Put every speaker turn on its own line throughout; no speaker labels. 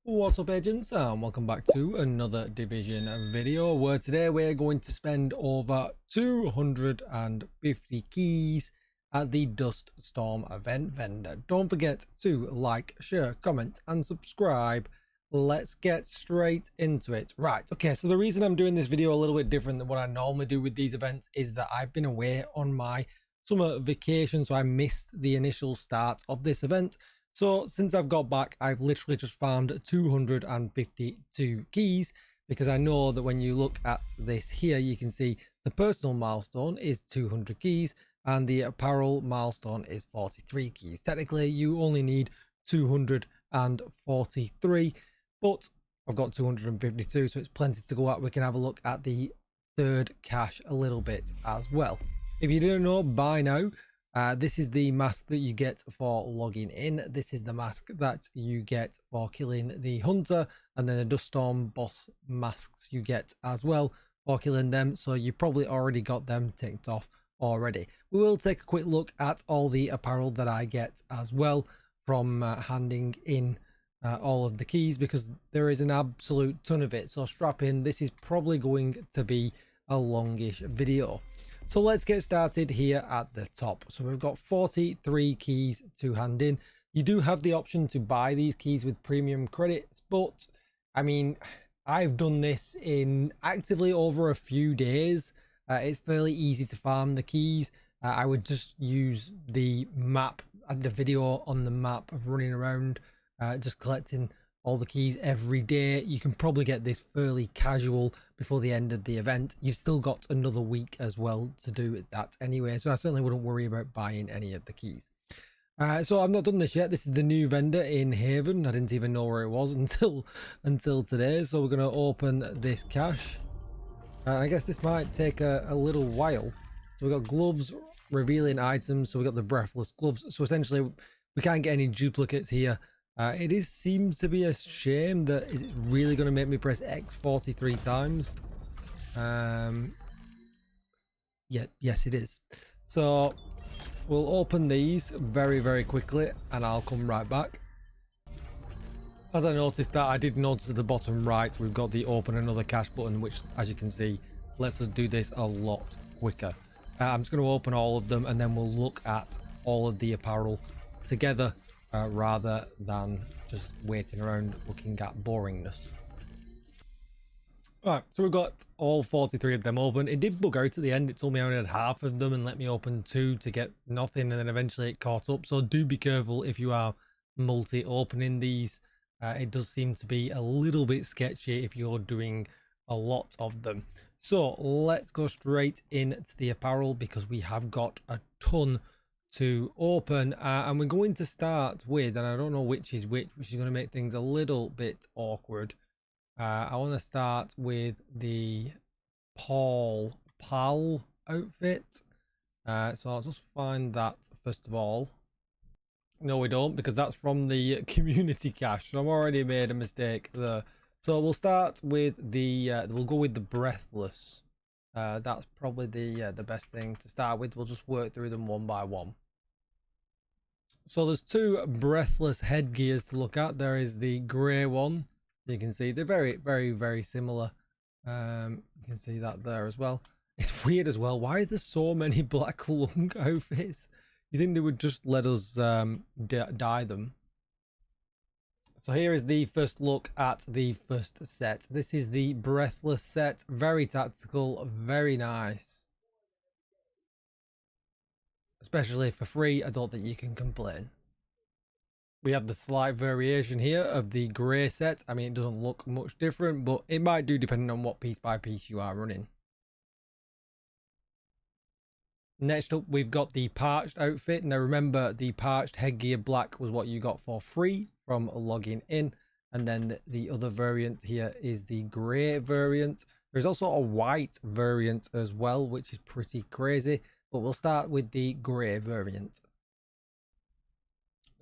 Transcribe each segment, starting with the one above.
What's up, agents, and welcome back to another division video where today we're going to spend over 250 keys at the Dust Storm event vendor. Don't forget to like, share, comment and subscribe. Let's get straight into it. Right, okay, so the reason I'm doing this video a little bit different than what I normally do with these events is that I've been away on my summer vacation, so I missed the initial start of this event. So since I've got back, I've literally just found 252 keys, because I know that when you look at this here, you can see the personal milestone is 200 keys and the apparel milestone is 43 keys. Technically, you only need 243, but I've got 252, so it's plenty to go at. We can have a look at the third cache a little bit as well. If you didn't know by now, this is the mask that you get for logging in. This is the mask that you get for killing the hunter, and then the Dust Storm boss masks you get as well for killing them. So you probably already got them ticked off already. We will take a quick look at all the apparel that I get as well from handing in all of the keys, because there is an absolute ton of it. So strap in, this is probably going to be a longish video. So let's get started here at the top. So we've got 43 keys to hand in. You do have the option to buy these keys with premium credits, but I mean, I've done this in actively over a few days. It's fairly easy to farm the keys. I would just use the map, the video on the map of running around, just collecting all the keys every day. You can probably get this fairly casual before the end of the event. You've still got another week as well to do that anyway, so I certainly wouldn't worry about buying any of the keys. So I've not done this yet. This is the new vendor in Haven. I didn't even know where it was until today. So we're going to open this cache. I guess this might take a little while. So we've got gloves, revealing items. So we've got the breathless gloves. So essentially we can't get any duplicates here. It seems to be a shame that is it really going to make me press X 43 times. Yeah, yes it is. So we'll open these very quickly and I'll come right back. As I noticed that, I did notice at the bottom right we've got the open another cache button, which as you can see lets us do this a lot quicker. I'm just going to open all of them and then we'll look at all of the apparel together, rather than just waiting around looking at boringness. Right, so we've got all 43 of them open. It did bug out at the end. It told me I only had half of them and let me open 2 to get nothing, and then eventually it caught up. So do be careful if you are multi-opening these. It does seem to be a little bit sketchy if you're doing a lot of them. So let's go straight into the apparel, because we have got a ton to open, and we're going to start with, and I don't know which is which is going to make things a little bit awkward. I want to start with the Pal outfit. So I'll just find that first of all. No, we don't, because that's from the community cache. So I've already made a mistake there. So we'll start with the we'll go with the breathless. That's probably the best thing to start with. We'll just work through them one by one. So there's 2 breathless headgears to look at. There is the grey one. You can see they're very similar. You can see that there as well. It's weird as well. Why are there so many black lung outfits? You think they would just let us dye them? So here is the first look at the first set. This is the breathless set. Very tactical, very nice. Especially for free, I don't think you can complain. We have the slight variation here of the grey set. I mean, it doesn't look much different, but it might do depending on what piece by piece you are running. Next up, we've got the parched outfit. Now remember, the parched headgear black was what you got for free from logging in. And then the other variant here is the grey variant. There's also a white variant as well, which is pretty crazy. But we'll start with the grey variant.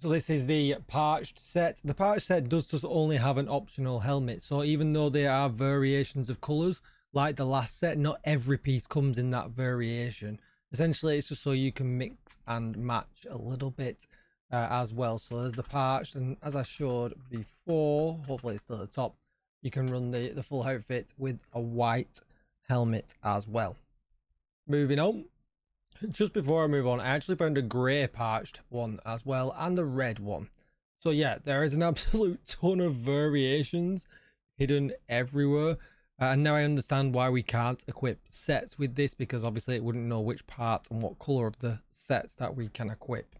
So this is the parched set. The parched set does just only have an optional helmet. So even though there are variations of colours, like the last set, not every piece comes in that variation. Essentially, it's just so you can mix and match a little bit as well. So there's the patch, and as I showed before, hopefully it's still at the top, you can run the full outfit with a white helmet as well. Moving on. Just before I move on, I actually found a grey patched one as well, and a red one. So yeah, there is an absolute ton of variations hidden everywhere. And now I understand why we can't equip sets with this, because obviously it wouldn't know which part and what color of the sets that we can equip.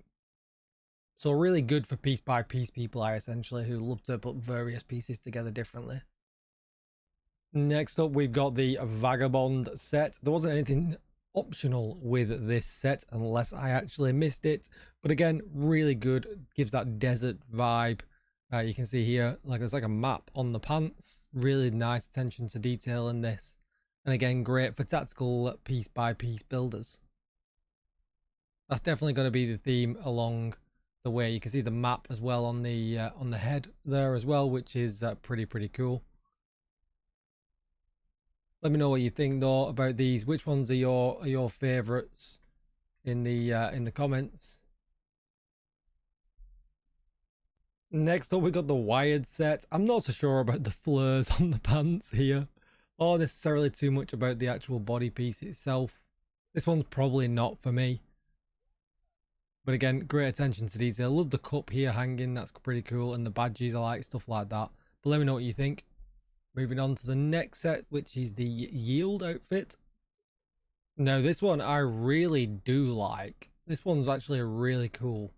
So really good for piece by piece people, essentially, who love to put various pieces together differently. Next up, we've got the Vagabond set. There wasn't anything optional with this set unless I actually missed it, but again, really good. Gives that desert vibe. You can see here, like there's like a map on the pants. Really nice attention to detail in this, and again, great for tactical piece by piece builders. That's definitely going to be the theme along the way. You can see the map as well on the head there as well, which is pretty cool. Let me know what you think though about these. Which ones are your favorites in the comments? Next up, we got the wired set. I'm not so sure about the fleurs on the pants here, or necessarily too much about the actual body piece itself. This one's probably not for me. But again, great attention to detail. Love the cup here hanging, that's pretty cool. And the badges, I like stuff like that. But let me know what you think. Moving on to the next set, which is the Yield outfit. Now, this one I really do like. This one's actually really cool.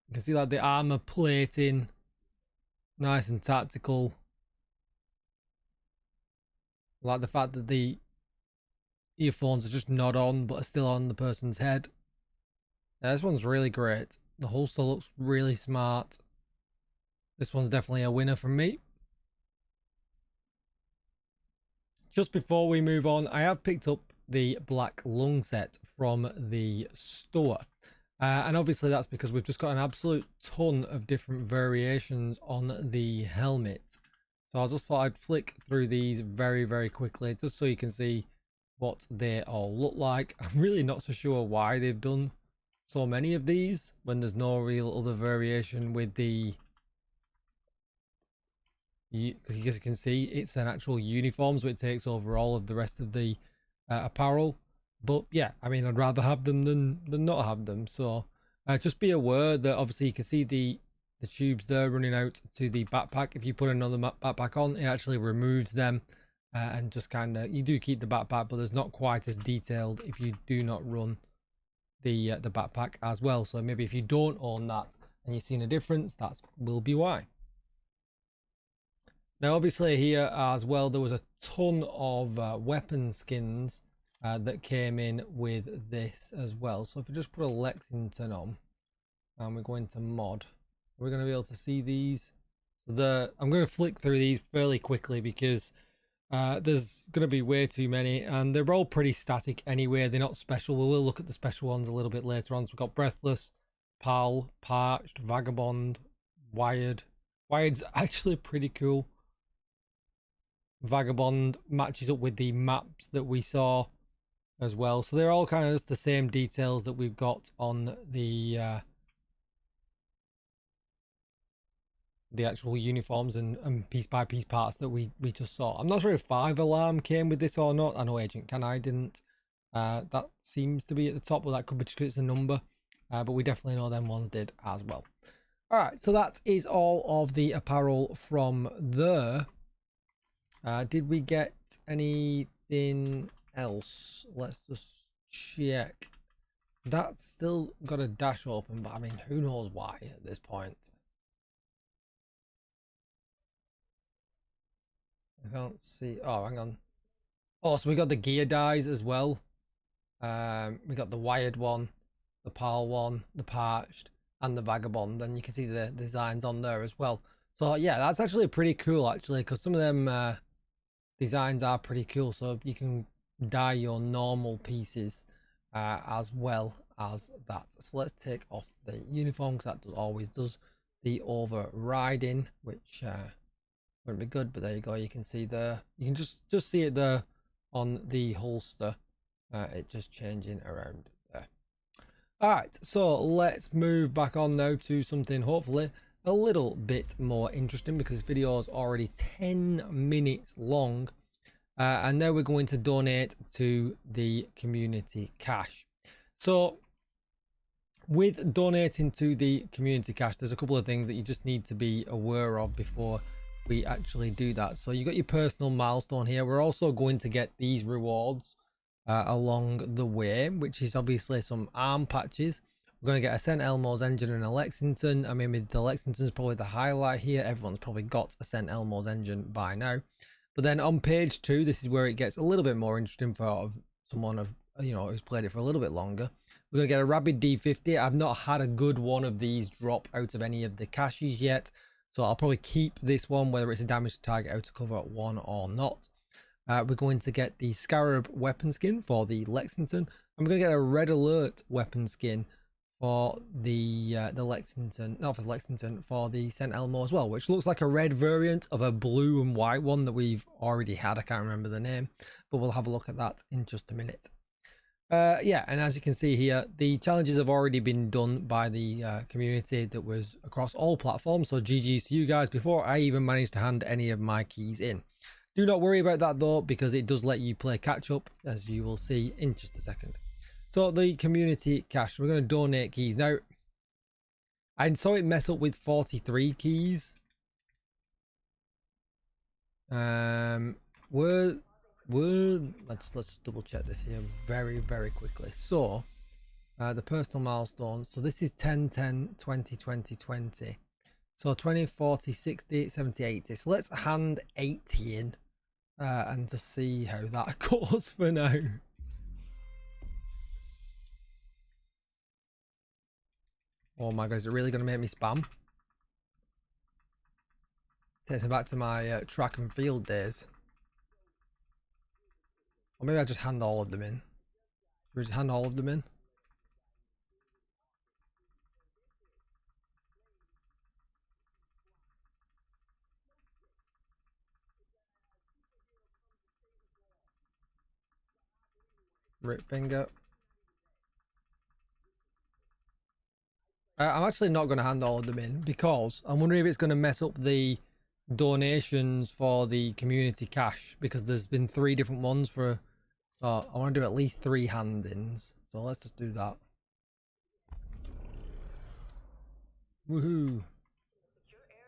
You can see like the armor plating. Nice and tactical. I like the fact that the earphones are just not on, but are still on the person's head. Yeah, this one's really great. The holster looks really smart. This one's definitely a winner from me. Just before we move on, I have picked up the black lung set from the store. And obviously that's because we've just got an absolute ton of different variations on the helmet. So I just thought I'd flick through these very quickly, just so you can see what they all look like. I'm really not so sure why they've done so many of these when there's no real other variation with the, because as you can see, it's an actual uniform, so it takes over all of the rest of the apparel. But yeah, I mean, I'd rather have them than not have them. So just be aware that obviously you can see the tubes there running out to the backpack. If you put another backpack on, it actually removes them, and just kind of, you do keep the backpack, but there's not quite as detailed if you do not run the backpack as well. So maybe if you don't own that and you've seen a difference, that will be why. Now obviously here as well, there was a ton of weapon skins that came in with this as well. So if we just put a Lexington on and we go into mod, we're going to be able to see these. I'm going to flick through these fairly quickly because there's going to be way too many, and they're all pretty static anyway. They're not special. We will look at the special ones a little bit later on. So we've got Breathless, Pal, Parched, Vagabond, Wired. Wired's actually pretty cool. Vagabond matches up with the maps that we saw as well. So they're all kind of just the same details that we've got on the actual uniforms and piece by piece parts that we just saw. I'm not sure if 5 Alarm came with this or not. I know Agent Can I didn't. That seems to be at the top, but that could be just because it's a number. But we definitely know them ones did as well. All right, so that is all of the apparel from there. Did we get anything else? Let's just check. That's still got a dash open, but I mean, who knows why at this point. I can't see. Oh, hang on. Oh, so we got the gear dies as well. We got the wired one, the PAL one, the parched, and the vagabond, and you can see the designs on there as well. So yeah, that's actually pretty cool actually, because some of them designs are pretty cool. So you can dye your normal pieces as well as that. So let's take off the uniform, because that always does the overriding, which wouldn't be good, but there you go. You can see there, you can just see it there on the holster, it just changing around there. All right, so let's move back on now to something hopefully a little bit more interesting, because this video is already 10 minutes long. And now we're going to donate to the community cache. So with donating to the community cache, there's a couple of things that you just need to be aware of before we actually do that. So you got your personal milestone here. We're also going to get these rewards along the way, which is obviously some arm patches. We're going to get a St. Elmo's engine and a Lexington. I mean, the Lexington's probably the highlight here. Everyone's probably got a St. Elmo's engine by now. But then on page 2, this is where it gets a little bit more interesting for someone who's played it for a little bit longer. We're going to get a Rabid D50. I've not had a good one of these drop out of any of the caches yet, so I'll probably keep this one, whether it's a damage target out of cover 1 or not. We're going to get the Scarab weapon skin for the Lexington. And we're going to get a Red Alert weapon skin for the Lexington, not for the Lexington, for the St. Elmo as well, which looks like a red variant of a blue and white one that we've already had. I can't remember the name, but we'll have a look at that in just a minute. Yeah, and as you can see here, the challenges have already been done by the community that was across all platforms. So GG's to you guys before I even managed to hand any of my keys in. Do not worry about that though, because it does let you play catch up, as you will see in just a second. So the community cache, we're going to donate keys. Now, I saw it mess up with 43 keys. Let's double check this here very quickly. So the personal milestones, so this is 10 10 20 20 20, so 20 40 60 70 80. So let's hand 80 in and to see how that goes for now. Oh my god, is it really going to make me spam? Takes me back to my track and field days. Or maybe I'll just hand all of them in. Should we just hand all of them in? Rip finger. I'm actually not going to hand all of them in, because I'm wondering if it's going to mess up the donations for the community cache, because there's been 3 different ones for, so I want to do at least 3 hand-ins. So let's just do that. Woohoo.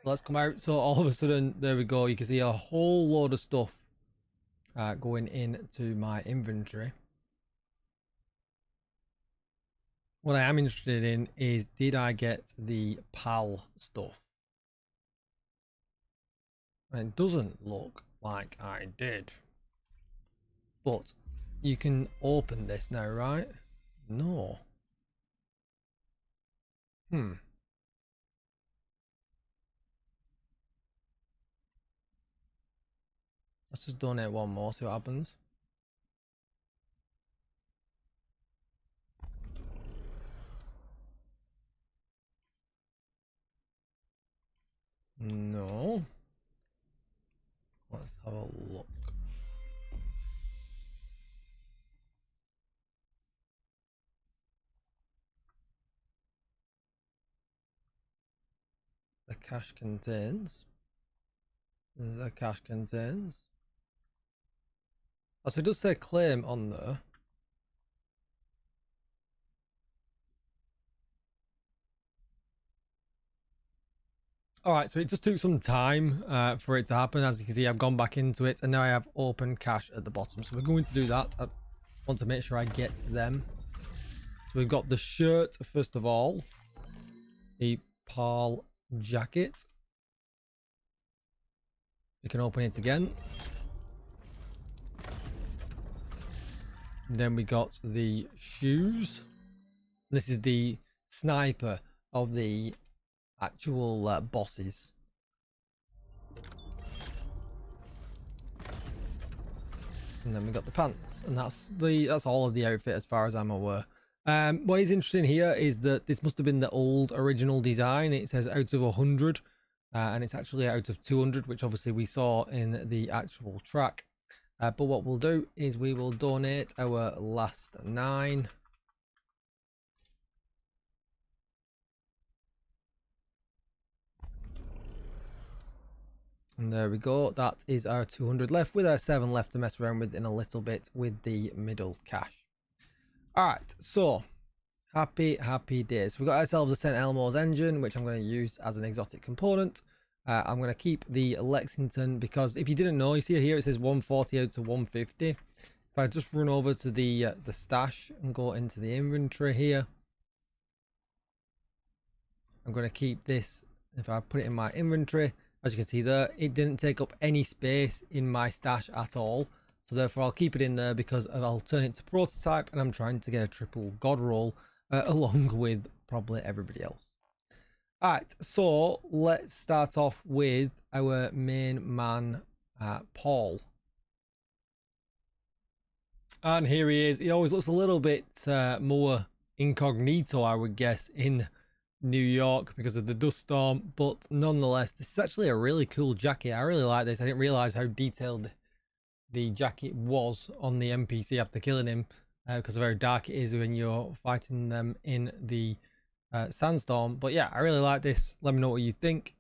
Let's come out. So all of a sudden, there we go. You can see a whole load of stuff going into my inventory. What I am interested in is, did I get the PAL stuff? And it doesn't look like I did. But you can open this now, right? No. Let's just donate one more, see what happens. No. Let's have a look. The cache contains. The cache contains. Oh, so it does say claim on there. Alright, so it just took some time for it to happen. As you can see, I've gone back into it, and now I have open cache at the bottom. So we're going to do that. I want to make sure I get them. So we've got the shirt, first of all. The PAL jacket. We can open it again. And then we got the shoes. This is the sniper of the actual bosses. And then we got the pants, and that's all of the outfit as far as I'm aware. What is interesting here is that this must have been the old original design. It says out of 100, and it's actually out of 200, which obviously we saw in the actual track. But what we'll do is we will donate our last 9. And there we go. That is our 200 left, with our 7 left to mess around with in a little bit with the middle cache. All right, so happy days. We've got ourselves a St. Elmo's engine, which I'm going to use as an exotic component. I'm going to keep the Lexington because if you didn't know, you see here it says 140 out to 150. If I just run over to the stash and go into the inventory here, I'm going to keep this. If I put it in my inventory, as you can see there, it didn't take up any space in my stash at all. So therefore I'll keep it in there because I'll turn it to prototype, and I'm trying to get a triple god roll along with probably everybody else. Alright, so let's start off with our main man, Paul. And here he is. He always looks a little bit more incognito, I would guess, in New York because of the dust storm, but nonetheless, this is actually a really cool jacket. I really like this. I didn't realize how detailed the jacket was on the NPC after killing him because of how dark it is when you're fighting them in the sandstorm. But yeah, I really like this. Let me know what you think.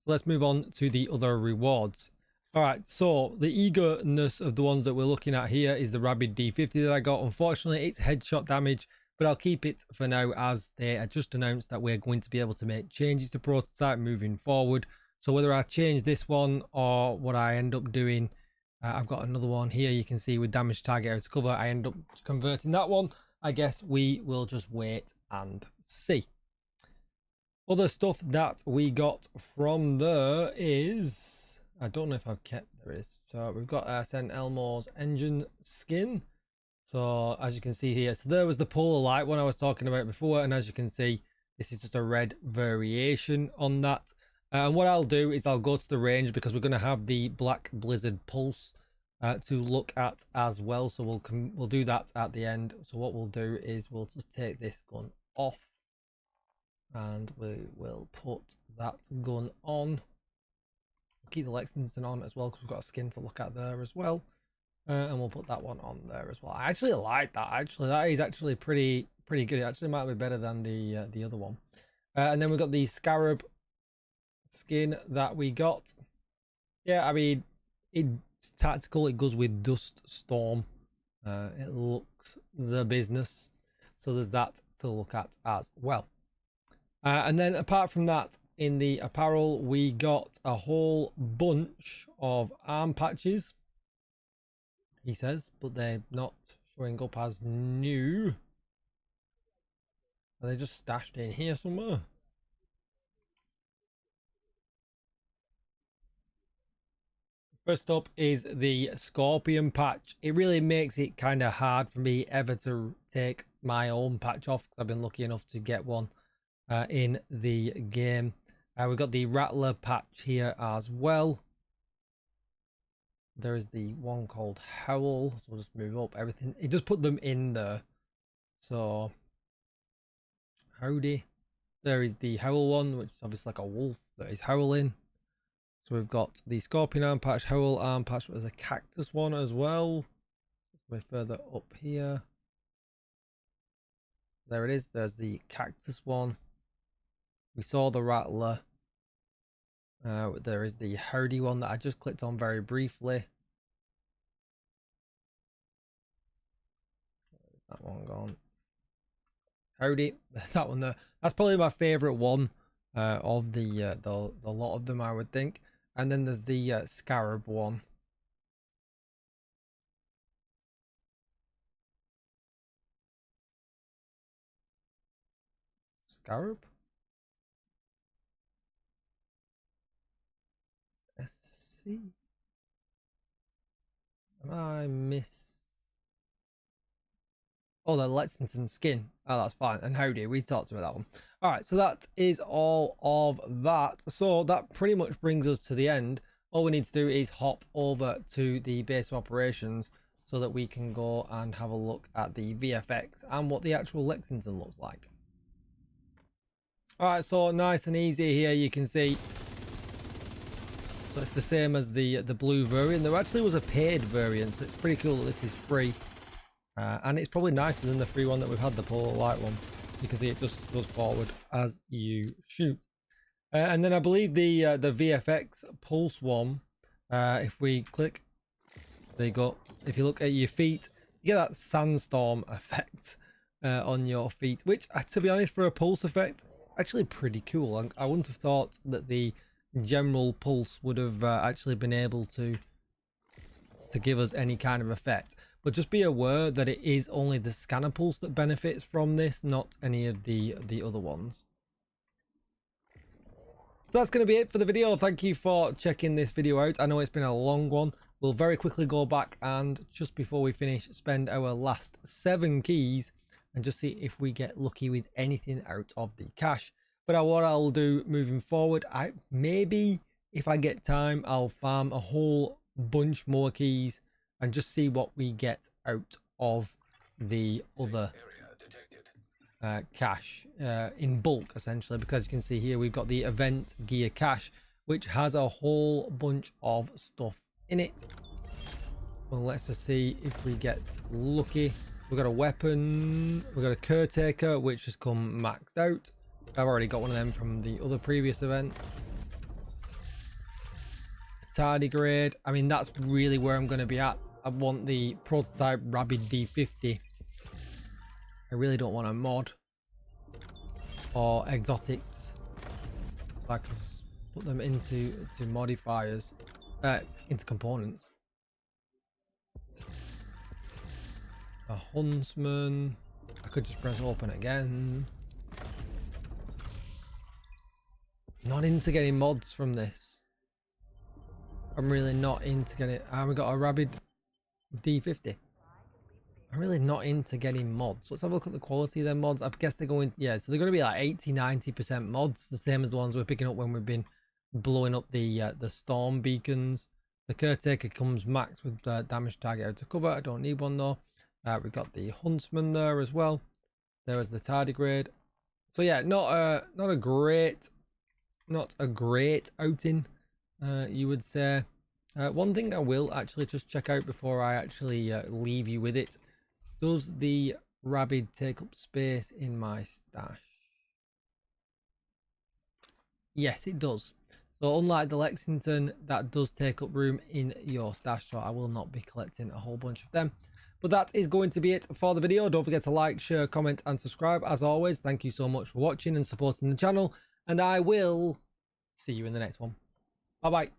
So let's move on to the other rewards. All right, so the eagerness of the ones that we're looking at here is the Rabid D50 that I got. Unfortunately, it's headshot damage, but I'll keep it for now as they just announced that we're going to be able to make changes to prototype moving forward. So whether I change this one or what I end up doing, I've got another one here you can see with damage target out of cover. I end up converting that one. I guess we will just wait and see. Other stuff that we got from there is, I don't know if I've kept, there it is. So we've got St. Elmo's engine skin. So as you can see here, so there was the polar light one I was talking about before, and as you can see, this is just a red variation on that. And what I'll do is I'll go to the range because we're going to have the Black Blizzard Pulse to look at as well. So we'll do that at the end. So what we'll do is we'll just take this gun off, and we will put that gun on. Keep the Lexington on as well because we've got a skin to look at there as well. And we'll put that one on there as well. I actually like that. Actually, that is actually pretty good. It actually might be better than the other one. And then we've got the Scarab skin that we got. Yeah, I mean, it's tactical. It goes with Dust Storm. It looks the business. So there's that to look at as well. And then apart from that, in the apparel, we got a whole bunch of arm patches, he says, but they're not showing up as new. Are they just stashed in here somewhere? First up is the Scorpion patch. It really makes it kind of hard for me ever to take my own patch off because I've been lucky enough to get one in the game. We've got the Rattler patch here as well. There is the one called Howl, so we'll just move up everything. It just put them in there. So, howdy. There is the Howl one, which is obviously like a wolf that is howling. So we've got the Scorpion arm patch, Howl arm patch, but there's a Cactus one as well. Way further up here. There it is. There's the Cactus one. We saw the Rattler. There is the Howdy one that I just clicked on very briefly. That one gone. Howdy, that one there. That's probably my favorite one of the lot of them, I would think. And then there's the Scarab one. Scarab? SC? Am I miss? Oh, the Lexington skin. Oh, that's fine. And howdy, we talked about that one. All right, so that is all of that. So that pretty much brings us to the end. All we need to do is hop over to the base of operations so that we can go and have a look at the VFX and what the actual Lexington looks like. All right, so nice and easy here, you can see. So it's the same as the blue variant. There actually was a paid variant, so it's pretty cool that this is free. And it's probably nicer than the free one that we've had, the polar light one, because it just goes forward as you shoot. And then I believe the VFX pulse one, if we click, there you go. If you look at your feet, you get that sandstorm effect on your feet, which, to be honest, for a pulse effect, actually pretty cool. I wouldn't have thought that the general pulse would have actually been able to give us any kind of effect. But just be aware that it is only the scanner pulse that benefits from this, not any of the other ones. So that's going to be it for the video. Thank you for checking this video out. I know it's been a long one. We'll very quickly go back and, just before we finish, spend our last 7 keys and just see if we get lucky with anything out of the cache. But what I'll do moving forward, maybe if I get time, I'll farm a whole bunch more keys and just see what we get out of the other cache in bulk, essentially, because you can see here we've got the event gear cache, which has a whole bunch of stuff in it. Well, let's just see if we get lucky. We've got a weapon, we've got a caretaker, which has come maxed out. I've already got one of them from the other previous events. Tardigrade, I mean, that's really where I'm going to be at. I want the prototype Rabid D50. I really don't want a mod or exotics. So I can put them into modifiers, into components. A huntsman. I could just press open again. Not into getting mods from this. I'm really not into getting. We got a Rabid D50. I'm really not into getting mods. Let's have a look at the quality of their mods. I guess they're going, yeah, so they're going to be like 80-90% mods, the same as the ones we're picking up when we've been blowing up the storm beacons. The caretaker comes max with damage target out of cover. I don't need one though. We've got the huntsman there as well. There is the tardigrade. So yeah, not a great outing, you would say. One thing I will actually just check out before I actually leave you with it. Does the Rabid take up space in my stash? Yes, it does. So unlike the Lexington, that does take up room in your stash, so I will not be collecting a whole bunch of them. But that is going to be it for the video. Don't forget to like, share, comment and subscribe. As always, thank you so much for watching and supporting the channel, and I will see you in the next one. Bye bye.